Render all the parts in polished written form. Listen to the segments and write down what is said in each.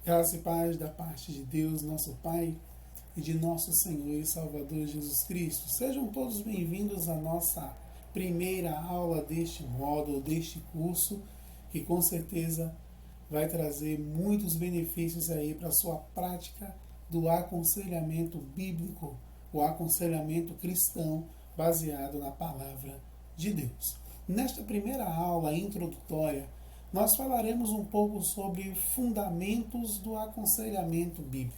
Graça e paz da parte de Deus, nosso Pai, e de nosso Senhor e Salvador Jesus Cristo. Sejam todos bem-vindos à nossa primeira aula deste módulo, deste curso, que com certeza vai trazer muitos benefícios aí para a sua prática do aconselhamento bíblico, o aconselhamento cristão baseado na palavra de Deus. Nesta primeira aula introdutória, nós falaremos um pouco sobre fundamentos do aconselhamento bíblico.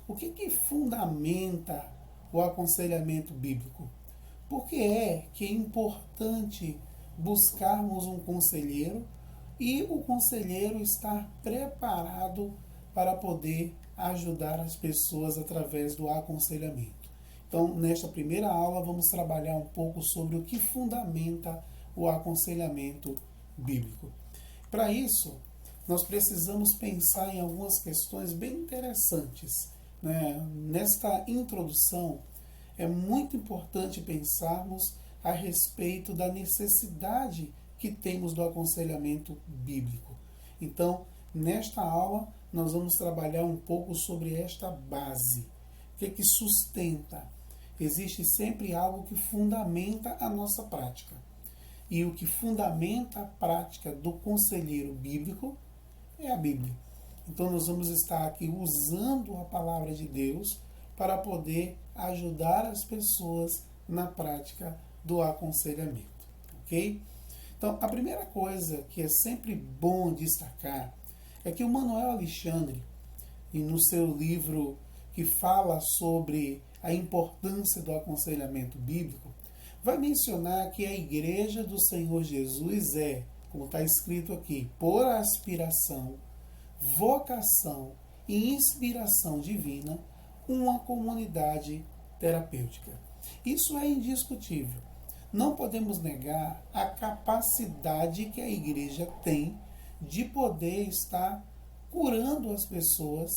O que fundamenta o aconselhamento bíblico? Por que é importante buscarmos um conselheiro e o conselheiro estar preparado para poder ajudar as pessoas através do aconselhamento? Então, nesta primeira aula, vamos trabalhar um pouco sobre o que fundamenta o aconselhamento bíblico. Para isso, nós precisamos pensar em algumas questões bem interessantes, né? Nesta introdução, é muito importante pensarmos a respeito da necessidade que temos do aconselhamento bíblico. Então, nesta aula, nós vamos trabalhar um pouco sobre esta base. O que sustenta? Existe sempre algo que fundamenta a nossa prática. E o que fundamenta a prática do conselheiro bíblico é a Bíblia. Então nós vamos estar aqui usando a palavra de Deus para poder ajudar as pessoas na prática do aconselhamento. Ok? Então a primeira coisa que é sempre bom destacar é que o Manuel Alexandre, e no seu livro que fala sobre a importância do aconselhamento bíblico, vai mencionar que a Igreja do Senhor Jesus é, como está escrito aqui, por aspiração, vocação e inspiração divina, uma comunidade terapêutica. Isso é indiscutível. Não podemos negar a capacidade que a Igreja tem de poder estar curando as pessoas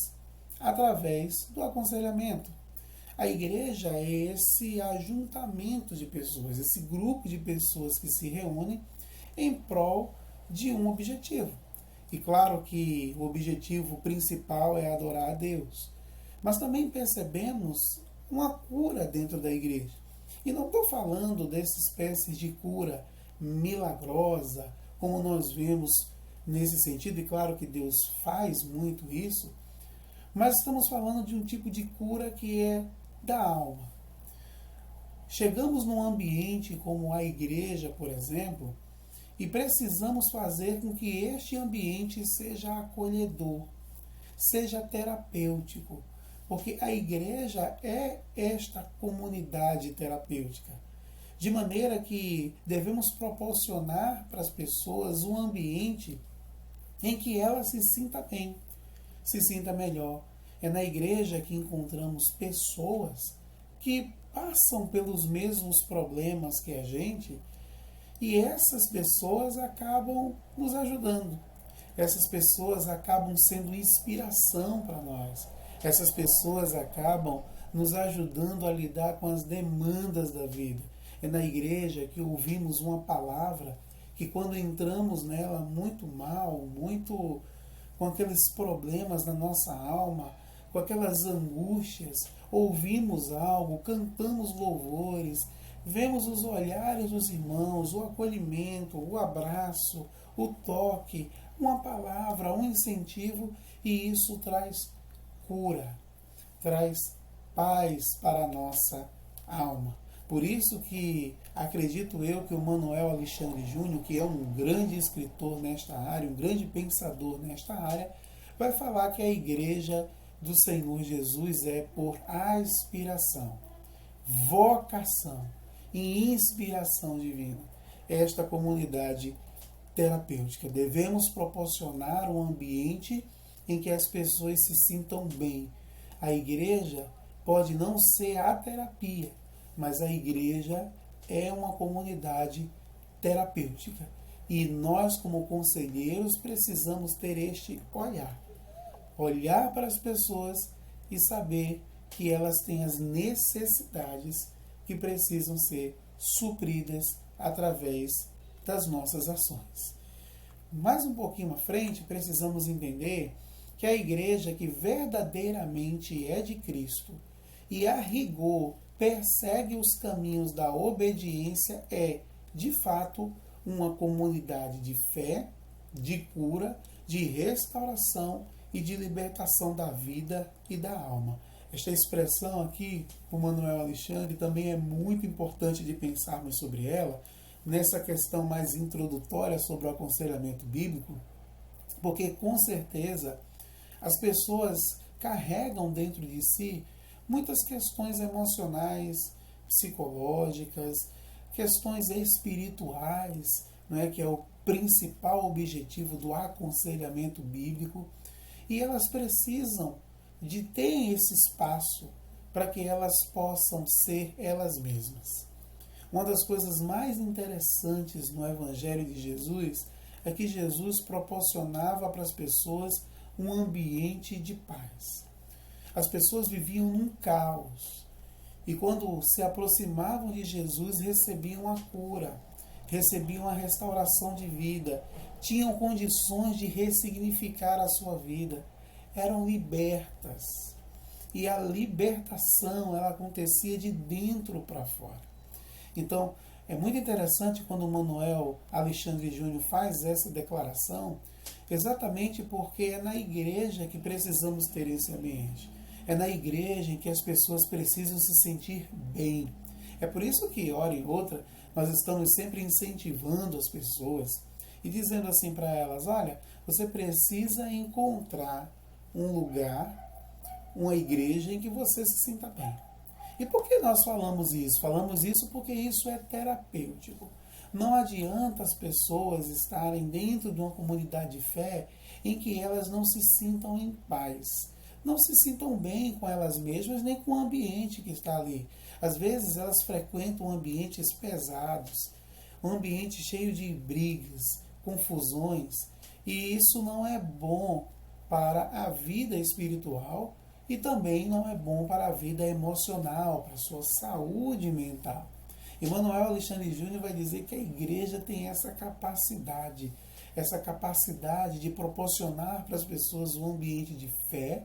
através do aconselhamento. A igreja é esse ajuntamento de pessoas, esse grupo de pessoas que se reúnem em prol de um objetivo. E claro que o objetivo principal é adorar a Deus. Mas também percebemos uma cura dentro da igreja. E não estou falando dessa espécie de cura milagrosa, como nós vemos nesse sentido, e claro que Deus faz muito isso, mas estamos falando de um tipo de cura que é da alma. Chegamos num ambiente como a igreja, por exemplo, e precisamos fazer com que este ambiente seja acolhedor, seja terapêutico, porque a igreja é esta comunidade terapêutica, de maneira que devemos proporcionar para as pessoas um ambiente em que ela se sinta bem, se sinta melhor. É na igreja que encontramos pessoas que passam pelos mesmos problemas que a gente, e essas pessoas acabam nos ajudando. Essas pessoas acabam sendo inspiração para nós. Essas pessoas acabam nos ajudando a lidar com as demandas da vida. É na igreja que ouvimos uma palavra que, quando entramos nela muito mal, muito com aqueles problemas na nossa alma, com aquelas angústias, ouvimos algo, cantamos louvores, vemos os olhares dos irmãos, o acolhimento, o abraço, o toque, uma palavra, um incentivo, e isso traz cura, traz paz para a nossa alma. Por isso que acredito eu que o Manuel Alexandre Júnior, que é um grande escritor nesta área, um grande pensador nesta área, vai falar que a igreja do Senhor Jesus é por aspiração, vocação e inspiração divina. Esta comunidade terapêutica. Devemos proporcionar um ambiente em que as pessoas se sintam bem. A igreja pode não ser a terapia, mas a igreja é uma comunidade terapêutica. E nós, como conselheiros, precisamos ter este olhar. Olhar para as pessoas e saber que elas têm as necessidades que precisam ser supridas através das nossas ações. Mais um pouquinho à frente, precisamos entender que a igreja que verdadeiramente é de Cristo e a rigor persegue os caminhos da obediência é, de fato, uma comunidade de fé, de cura, de restauração e de libertação da vida e da alma. Esta expressão aqui, o Manuel Alexandre, também é muito importante de pensarmos sobre ela, nessa questão mais introdutória sobre o aconselhamento bíblico, porque com certeza as pessoas carregam dentro de si muitas questões emocionais, psicológicas, questões espirituais, não é, que é o principal objetivo do aconselhamento bíblico, e elas precisam de ter esse espaço para que elas possam ser elas mesmas. Uma das coisas mais interessantes no Evangelho de Jesus é que Jesus proporcionava para as pessoas um ambiente de paz. As pessoas viviam num caos e quando se aproximavam de Jesus recebiam a cura, recebiam a restauração de vida, tinham condições de ressignificar a sua vida, eram libertas. E a libertação ela acontecia de dentro para fora. Então, é muito interessante quando o Manuel Alexandre Júnior faz essa declaração, exatamente porque é na igreja que precisamos ter esse ambiente. É na igreja em que as pessoas precisam se sentir bem. É por isso que, hora e outra, nós estamos sempre incentivando as pessoas e dizendo assim para elas, olha, você precisa encontrar um lugar, uma igreja em que você se sinta bem. E por que nós falamos isso? Falamos isso porque isso é terapêutico. Não adianta as pessoas estarem dentro de uma comunidade de fé em que elas não se sintam em paz, não se sintam bem com elas mesmas, nem com o ambiente que está ali. Às vezes elas frequentam ambientes pesados, um ambiente cheio de brigas, confusões, e isso não é bom para a vida espiritual e também não é bom para a vida emocional, para a sua saúde mental. Emmanuel Alexandre Júnior vai dizer que a igreja tem essa capacidade de proporcionar para as pessoas um ambiente de fé,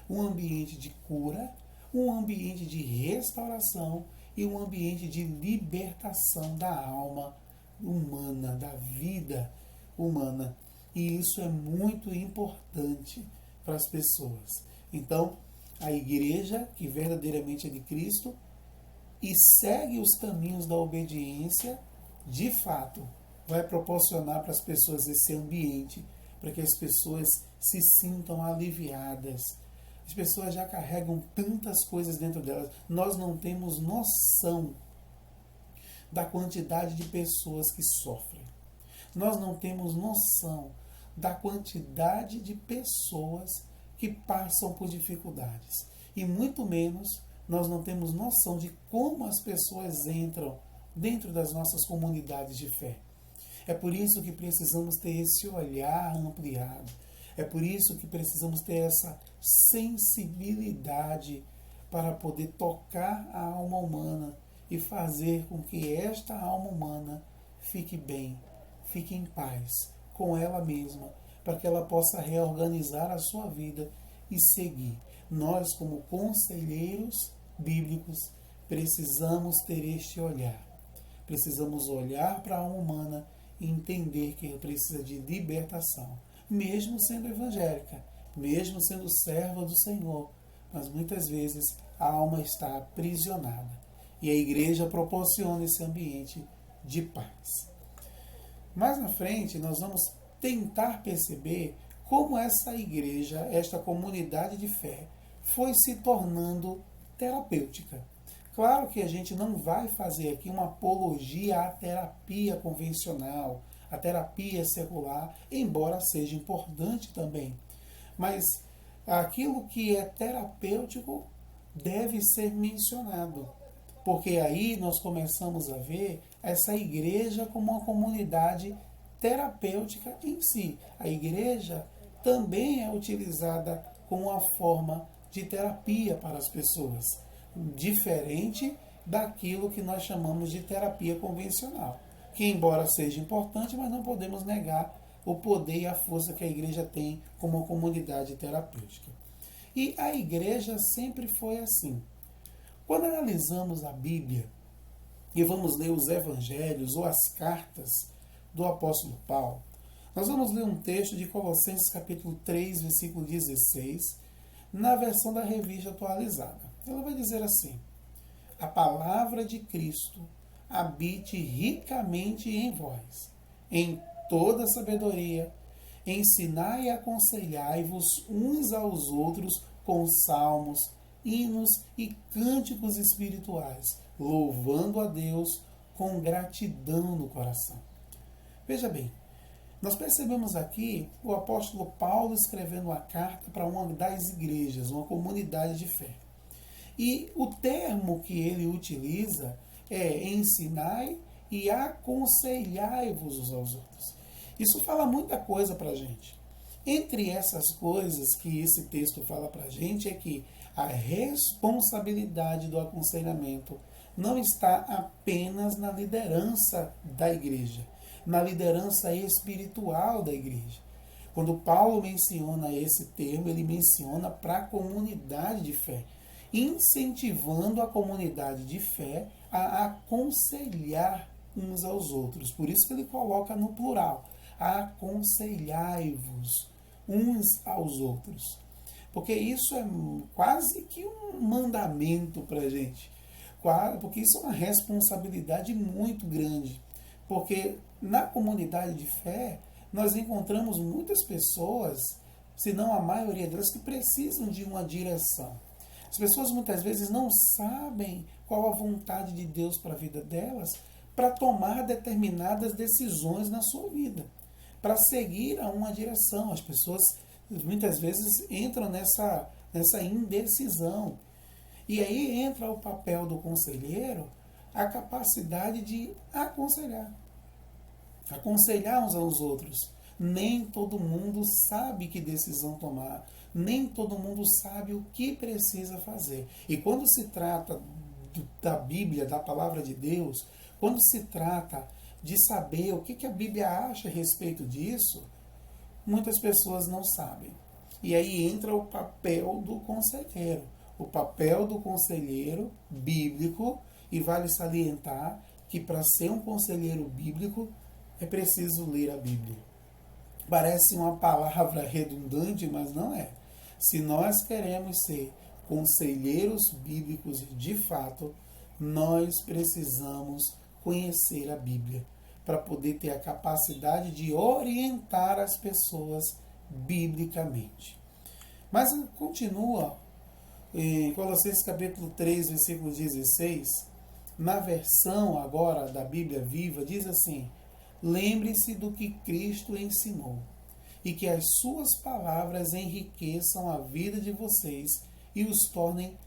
um ambiente de cura, um ambiente de restauração e um ambiente de libertação da alma humana, da vida humana. E isso é muito importante para as pessoas. Então, a igreja que verdadeiramente é de Cristo e segue os caminhos da obediência, de fato, vai proporcionar para as pessoas esse ambiente, para que as pessoas se sintam aliviadas. As pessoas já carregam tantas coisas dentro delas. Nós não temos noção da quantidade de pessoas que sofrem. Nós não temos noção da quantidade de pessoas que passam por dificuldades. E muito menos nós não temos noção de como as pessoas entram dentro das nossas comunidades de fé. É por isso que precisamos ter esse olhar ampliado. É por isso que precisamos ter essa sensibilidade para poder tocar a alma humana e fazer com que esta alma humana fique bem, fique em paz com ela mesma, para que ela possa reorganizar a sua vida e seguir. Nós, como conselheiros bíblicos, precisamos ter este olhar. Precisamos olhar para a alma humana e entender que ela precisa de libertação, mesmo sendo evangélica, mesmo sendo serva do Senhor, mas muitas vezes a alma está aprisionada e a igreja proporciona esse ambiente de paz. Mais na frente nós vamos tentar perceber como essa igreja, esta comunidade de fé, foi se tornando terapêutica. Claro que a gente não vai fazer aqui uma apologia à terapia convencional, à terapia secular, embora seja importante também. Mas aquilo que é terapêutico deve ser mencionado, porque aí nós começamos a ver essa igreja como uma comunidade terapêutica em si. A igreja também é utilizada como uma forma de terapia para as pessoas, diferente daquilo que nós chamamos de terapia convencional, que embora seja importante, mas não podemos negar o poder e a força que a igreja tem como uma comunidade terapêutica. E a igreja sempre foi assim. Quando analisamos a Bíblia e vamos ler os evangelhos ou as cartas do apóstolo Paulo, nós vamos ler um texto de Colossenses capítulo 3, versículo 16, na versão da Revista Atualizada. Ela vai dizer assim: a palavra de Cristo habite ricamente em vós, em toda sabedoria, ensinai e aconselhai-vos uns aos outros com salmos, hinos e cânticos espirituais, louvando a Deus com gratidão no coração. Veja bem, nós percebemos aqui o apóstolo Paulo escrevendo uma carta para uma das igrejas, uma comunidade de fé. E o termo que ele utiliza é ensinai e aconselhai-vos uns aos outros. Isso fala muita coisa para a gente. Entre essas coisas que esse texto fala para a gente é que a responsabilidade do aconselhamento não está apenas na liderança da igreja, na liderança espiritual da igreja. Quando Paulo menciona esse termo, ele menciona para a comunidade de fé, incentivando a comunidade de fé a aconselhar uns aos outros. Por isso que ele coloca no plural: aconselhai-vos uns aos outros. Porque isso é quase que um mandamento para a gente. Porque isso é uma responsabilidade muito grande. Porque na comunidade de fé, nós encontramos muitas pessoas, se não a maioria delas, que precisam de uma direção. As pessoas muitas vezes não sabem qual a vontade de Deus para a vida delas, para tomar determinadas decisões na sua vida, para seguir a uma direção. As pessoas muitas vezes entram nessa indecisão. E aí entra o papel do conselheiro, a capacidade de aconselhar uns aos outros. Nem todo mundo sabe que decisão tomar, nem todo mundo sabe o que precisa fazer. E quando se trata da Bíblia, da palavra de Deus, quando se trata de saber o que a Bíblia acha a respeito disso, muitas pessoas não sabem. E aí entra o papel do conselheiro. O papel do conselheiro bíblico, e vale salientar que para ser um conselheiro bíblico é preciso ler a Bíblia. Parece uma palavra redundante, mas não é. Se nós queremos ser conselheiros bíblicos de fato, nós precisamos conhecer a Bíblia para poder ter a capacidade de orientar as pessoas biblicamente. Mas continua em Colossenses capítulo 3, versículo 16, na versão agora da Bíblia Viva, diz assim: lembre-se do que Cristo ensinou, e que as suas palavras enriqueçam a vida de vocês e os tornem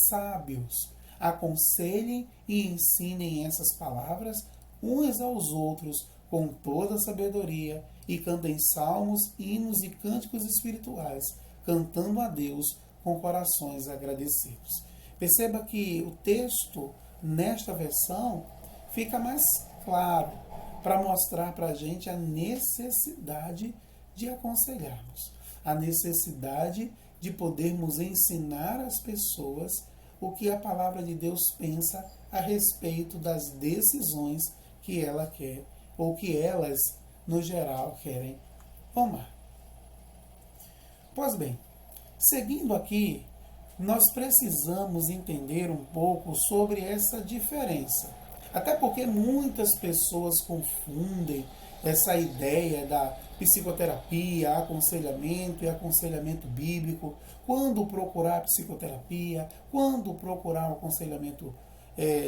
sábios. Aconselhem e ensinem essas palavras uns aos outros com toda a sabedoria e cantem salmos, hinos e cânticos espirituais, cantando a Deus com corações agradecidos. Perceba que o texto, nesta versão, fica mais claro para mostrar para a gente a necessidade de aconselharmos, a necessidade de podermos ensinar às pessoas o que a palavra de Deus pensa a respeito das decisões que ela quer, ou que elas, no geral, querem tomar. Pois bem, seguindo aqui, nós precisamos entender um pouco sobre essa diferença. Até porque muitas pessoas confundem essa ideia da psicoterapia, aconselhamento e aconselhamento bíblico. Quando procurar psicoterapia, quando procurar um aconselhamento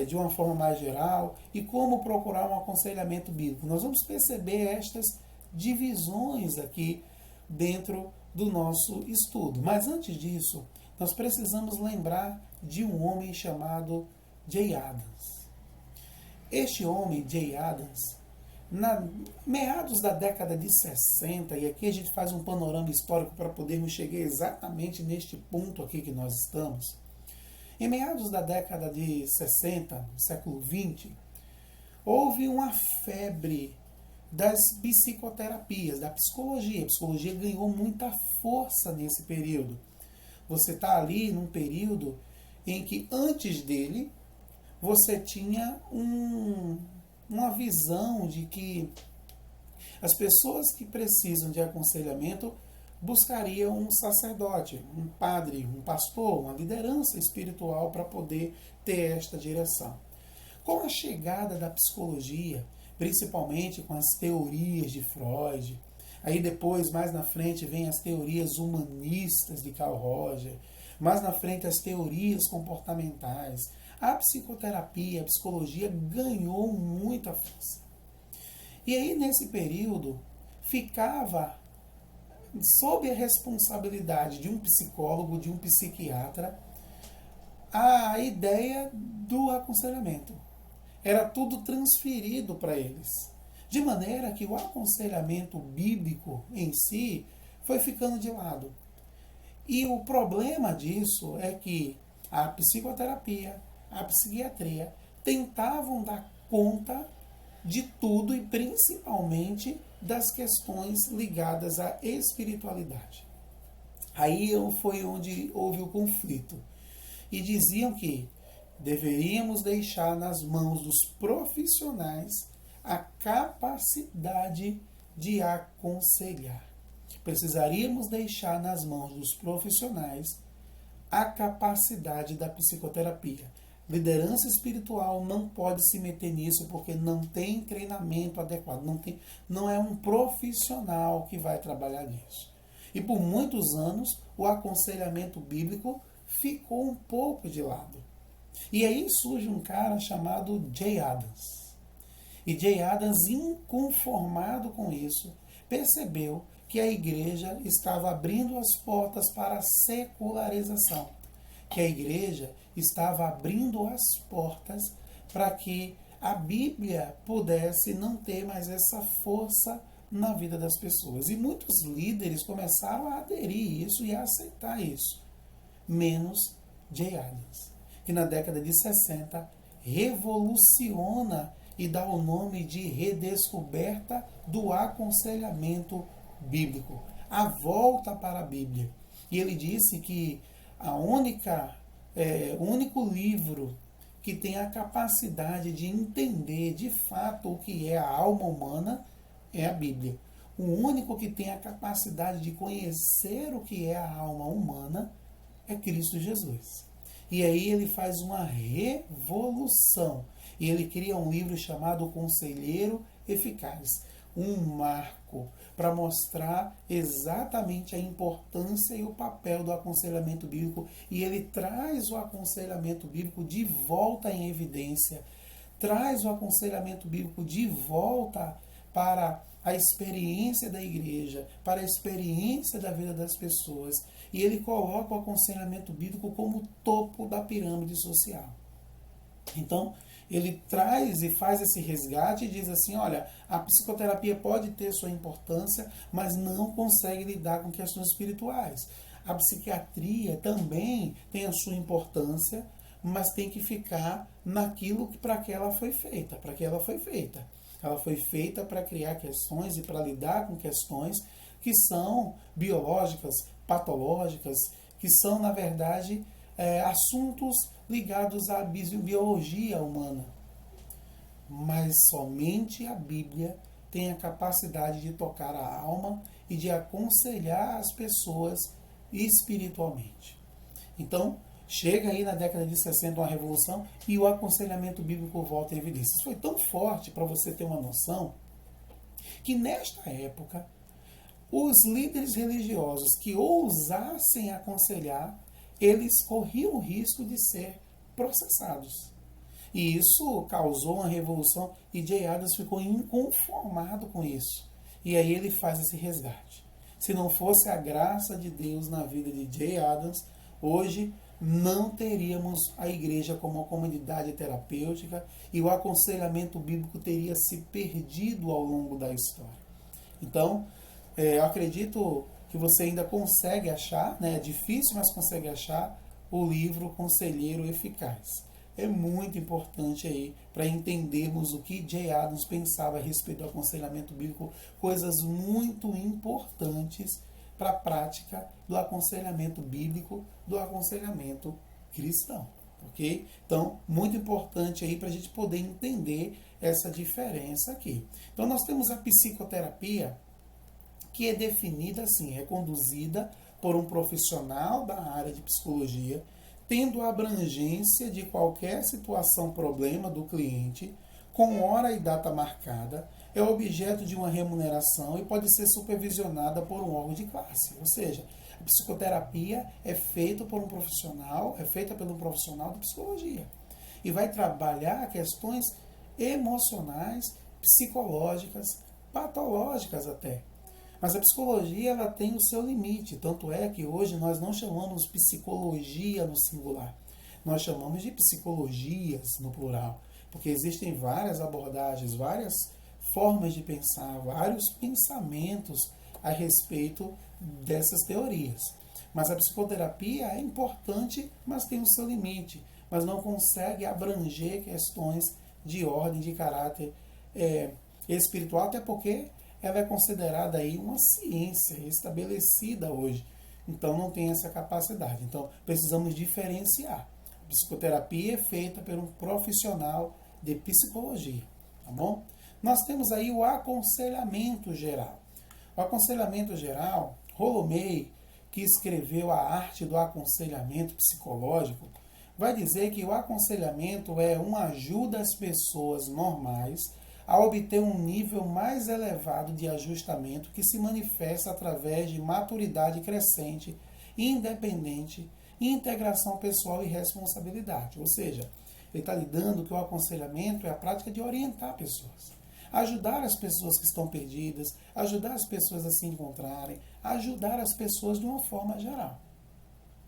de uma forma mais geral e como procurar um aconselhamento bíblico. Nós vamos perceber estas divisões aqui dentro do nosso estudo. Mas antes disso, nós precisamos lembrar de um homem chamado Jay Adams. Este homem, Jay Adams, meados da década de 60, e aqui a gente faz um panorama histórico para podermos chegar exatamente neste ponto aqui que nós estamos. Em meados da década de 60, século XX, houve uma febre das psicoterapias, da psicologia. A psicologia ganhou muita força nesse período. Você está ali num período em que antes dele você tinha uma visão de que as pessoas que precisam de aconselhamento buscariam um sacerdote, um padre, um pastor, uma liderança espiritual para poder ter esta direção. Com a chegada da psicologia, principalmente com as teorias de Freud, aí depois, mais na frente, vem as teorias humanistas de Carl Roger, mais na frente as teorias comportamentais, a psicoterapia, a psicologia ganhou muita força. E aí, nesse período, ficava sob a responsabilidade de um psicólogo, de um psiquiatra, a ideia do aconselhamento. Era tudo transferido para eles. De maneira que o aconselhamento bíblico em si foi ficando de lado. E o problema disso é que a psicoterapia, a psiquiatria tentavam dar conta de tudo e principalmente das questões ligadas à espiritualidade. Aí foi onde houve o conflito. E diziam que deveríamos deixar nas mãos dos profissionais a capacidade de aconselhar. Precisaríamos deixar nas mãos dos profissionais a capacidade da psicoterapia. Liderança espiritual não pode se meter nisso porque não tem treinamento adequado, não é um profissional que vai trabalhar nisso. E por muitos anos o aconselhamento bíblico ficou um pouco de lado. E aí surge um cara chamado Jay Adams. E Jay Adams, inconformado com isso, percebeu que a igreja estava abrindo as portas para a secularização, que a igreja estava abrindo as portas para que a Bíblia pudesse não ter mais essa força na vida das pessoas. E muitos líderes começaram a aderir isso e a aceitar isso, menos Jay Adams, que na década de 60 revoluciona e dá o nome de redescoberta do aconselhamento bíblico, a volta para a Bíblia. E ele disse que o único livro que tem a capacidade de entender de fato o que é a alma humana é a Bíblia. O único que tem a capacidade de conhecer o que é a alma humana é Cristo Jesus. E aí ele faz uma revolução. E ele cria um livro chamado Conselheiro Eficaz. Um marco para mostrar exatamente a importância e o papel do aconselhamento bíblico. E ele traz o aconselhamento bíblico de volta em evidência. Traz o aconselhamento bíblico de volta para a experiência da igreja, para a experiência da vida das pessoas. E ele coloca o aconselhamento bíblico como topo da pirâmide social. Então, ele traz e faz esse resgate e diz assim, olha, a psicoterapia pode ter sua importância, mas não consegue lidar com questões espirituais. A psiquiatria também tem a sua importância, mas tem que ficar naquilo para que ela foi feita, Ela foi feita para criar questões e para lidar com questões que são biológicas, patológicas, que são, na verdade, assuntos ligados à biologia humana. Mas somente a Bíblia tem a capacidade de tocar a alma e de aconselhar as pessoas espiritualmente. Então, chega aí na década de 60 uma revolução e o aconselhamento bíblico volta em evidência. Isso foi tão forte, para você ter uma noção, que nesta época, os líderes religiosos que ousassem aconselhar, eles corriam o risco de ser processados. E isso causou uma revolução e Jay Adams ficou inconformado com isso. E aí ele faz esse resgate. Se não fosse a graça de Deus na vida de Jay Adams, hoje não teríamos a igreja como uma comunidade terapêutica e o aconselhamento bíblico teria se perdido ao longo da história. Então, eu acredito que você ainda consegue achar, é difícil, mas consegue achar o livro Conselheiro Eficaz. é muito importante aí para entendermos o que Jay Adams pensava a respeito do aconselhamento bíblico, coisas muito importantes para a prática do aconselhamento bíblico, do aconselhamento cristão. Ok? Então, muito importante aí para a gente poder entender essa diferença aqui. Então, nós temos a psicoterapia, que é definida assim, é conduzida por um profissional da área de psicologia, tendo a abrangência de qualquer situação, problema do cliente, com hora e data marcada, é objeto de uma remuneração e pode ser supervisionada por um órgão de classe. Ou seja, a psicoterapia é feita por um profissional, é feita pelo profissional de psicologia. E vai trabalhar questões emocionais, psicológicas, patológicas até. Mas a psicologia ela tem o seu limite, tanto é que hoje nós não chamamos psicologia no singular, nós chamamos de psicologias no plural, porque existem várias abordagens, várias formas de pensar, vários pensamentos a respeito dessas teorias. Mas a psicoterapia é importante, mas tem o seu limite, mas não consegue abranger questões de ordem, de caráter espiritual, até porque ela é considerada aí uma ciência estabelecida hoje. Então não tem essa capacidade. Então precisamos diferenciar. A psicoterapia é feita por um profissional de psicologia, tá bom? Nós temos aí o aconselhamento geral. O aconselhamento geral, Rollo May, que escreveu A Arte do Aconselhamento Psicológico, vai dizer que o aconselhamento é uma ajuda às pessoas normais a obter um nível mais elevado de ajustamento que se manifesta através de maturidade crescente, independente, integração pessoal e responsabilidade. Ou seja, ele está lidando que o aconselhamento é a prática de orientar pessoas, ajudar as pessoas que estão perdidas, ajudar as pessoas a se encontrarem, ajudar as pessoas de uma forma geral.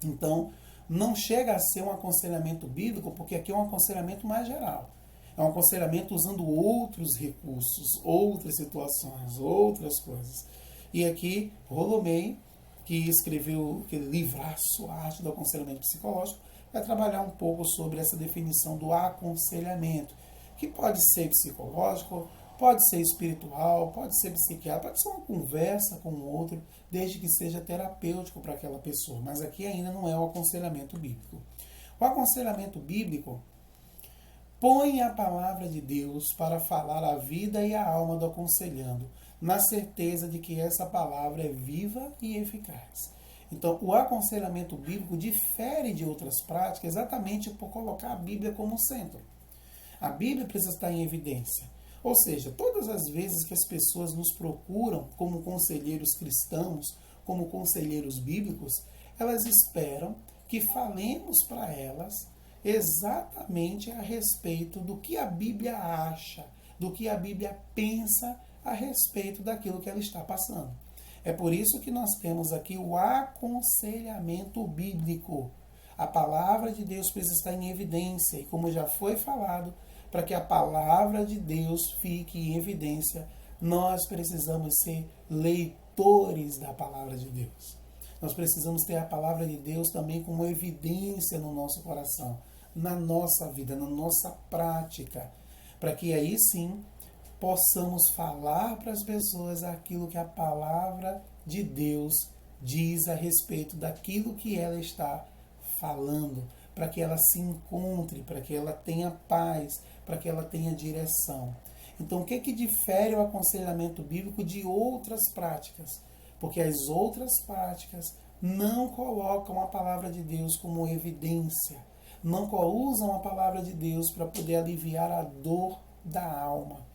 Então, não chega a ser um aconselhamento bíblico, porque aqui é um aconselhamento mais geral. É um aconselhamento usando outros recursos, outras situações, outras coisas. E aqui, Rollo May, que escreveu aquele livraço, A Arte do Aconselhamento Psicológico, vai trabalhar um pouco sobre essa definição do aconselhamento, que pode ser psicológico, pode ser espiritual, pode ser psiquiátrico, pode ser uma conversa com o outro, desde que seja terapêutico para aquela pessoa. Mas aqui ainda não é o aconselhamento bíblico. O aconselhamento bíblico põe a palavra de Deus para falar a vida e a alma do aconselhando, na certeza de que essa palavra é viva e eficaz. Então, o aconselhamento bíblico difere de outras práticas exatamente por colocar a Bíblia como centro. A Bíblia precisa estar em evidência. Ou seja, todas as vezes que as pessoas nos procuram como conselheiros cristãos, como conselheiros bíblicos, elas esperam que falemos para elas exatamente a respeito do que a Bíblia acha, do que a Bíblia pensa a respeito daquilo que ela está passando. É por isso que nós temos aqui o aconselhamento bíblico. A palavra de Deus precisa estar em evidência, e como já foi falado, para que a palavra de Deus fique em evidência, nós precisamos ser leitores da palavra de Deus. Nós precisamos ter a palavra de Deus também como evidência no nosso coração, na nossa vida, na nossa prática, para que aí sim possamos falar para as pessoas aquilo que a palavra de Deus diz a respeito daquilo que ela está falando, para que ela se encontre, para que ela tenha paz, para que ela tenha direção. Então, o que difere o aconselhamento bíblico de outras práticas? Porque as outras práticas não colocam a palavra de Deus como evidência, não usam a palavra de Deus para poder aliviar a dor da alma.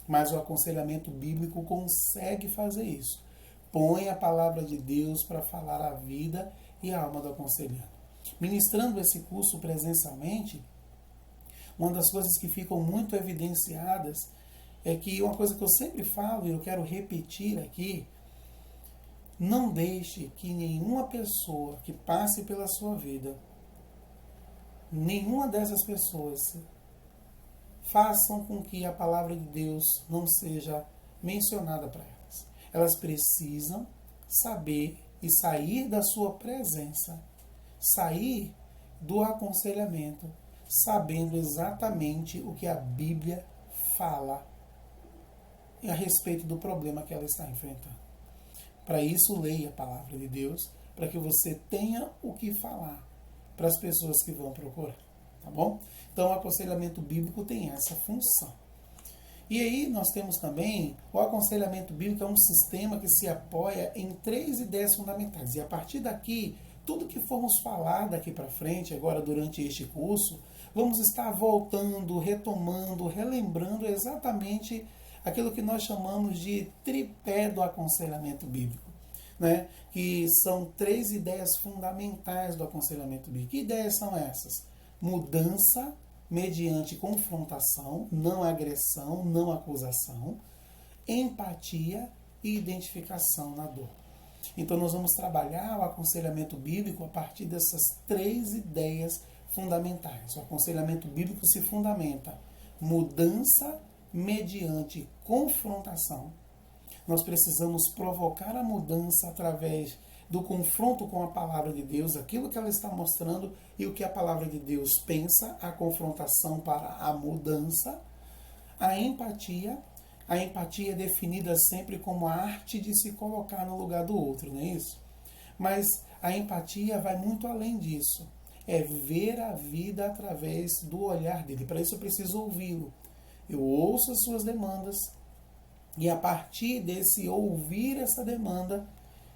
Mas o aconselhamento bíblico consegue fazer isso. Põe a palavra de Deus para falar a vida e a alma do aconselhando. Ministrando esse curso presencialmente, uma das coisas que ficam muito evidenciadas é que uma coisa que eu sempre falo e eu quero repetir aqui: não deixe que nenhuma pessoa que passe pela sua vida, nenhuma dessas pessoas façam com que a palavra de Deus não seja mencionada para elas. Elas precisam saber e sair da sua presença, sair do aconselhamento, sabendo exatamente o que a Bíblia fala a respeito do problema que ela está enfrentando. Para isso, leia a palavra de Deus, para que você tenha o que falar para as pessoas que vão procurar, tá bom? Então, o aconselhamento bíblico tem essa função. E aí nós temos também o aconselhamento bíblico, é um sistema que se apoia em 3 ideias fundamentais. E a partir daqui, tudo que formos falar daqui para frente, agora durante este curso, vamos estar voltando, retomando, relembrando exatamente aquilo que nós chamamos de tripé do aconselhamento bíblico, né? Que são 3 ideias fundamentais do aconselhamento bíblico. Que ideias são essas? Mudança mediante confrontação, não agressão, não acusação, empatia e identificação na dor. Então nós vamos trabalhar o aconselhamento bíblico a partir dessas 3 ideias fundamentais. O aconselhamento bíblico se fundamenta mudança mediante confrontação. Nós precisamos provocar a mudança através do confronto com a palavra de Deus, aquilo que ela está mostrando e o que a palavra de Deus pensa, a confrontação para a mudança. A empatia é definida sempre como a arte de se colocar no lugar do outro, não é isso? Mas a empatia vai muito além disso. É ver a vida através do olhar dele. Para isso eu preciso ouvi-lo. Eu ouço as suas demandas e a partir desse ouvir essa demanda,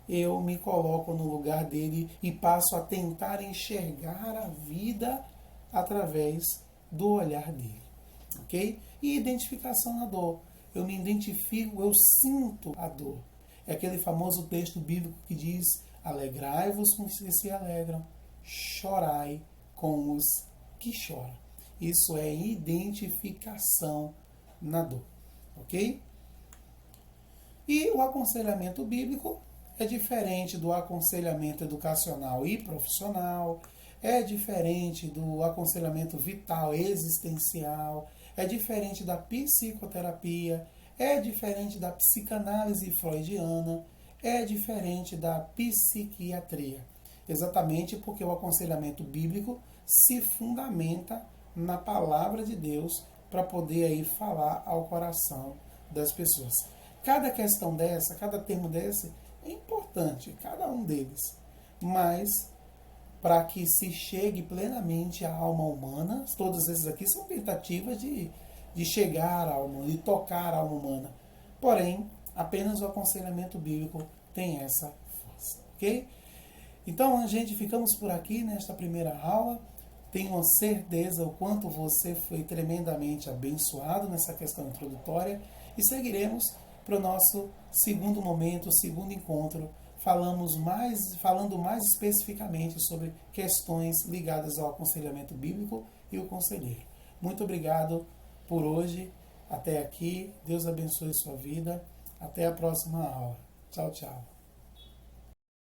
eu me coloco no lugar dele e passo a tentar enxergar a vida através do olhar dele. Ok? E identificação na dor. Eu me identifico, eu sinto a dor. É aquele famoso texto bíblico que diz: alegrai-vos com os que se alegram, chorai com os que choram. Isso é identificação na dor. Ok? E o aconselhamento bíblico é diferente do aconselhamento educacional e profissional, é diferente do aconselhamento vital, existencial, é diferente da psicoterapia, é diferente da psicanálise freudiana, é diferente da psiquiatria. Exatamente porque o aconselhamento bíblico se fundamenta na palavra de Deus para poder aí falar ao coração das pessoas. Cada questão dessa, cada termo desse é importante, cada um deles. Mas para que se chegue plenamente à alma humana, todos esses aqui são tentativas de chegar à alma, de tocar a alma humana. Porém, apenas o aconselhamento bíblico tem essa força, ok? Então, gente, ficamos por aqui nesta primeira aula. Tenho certeza o quanto você foi tremendamente abençoado nessa questão introdutória e seguiremos para o nosso segundo momento, segundo encontro, falando mais especificamente sobre questões ligadas ao aconselhamento bíblico e o conselheiro. Muito obrigado por hoje. Até aqui. Deus abençoe sua vida. Até a próxima aula. Tchau, tchau.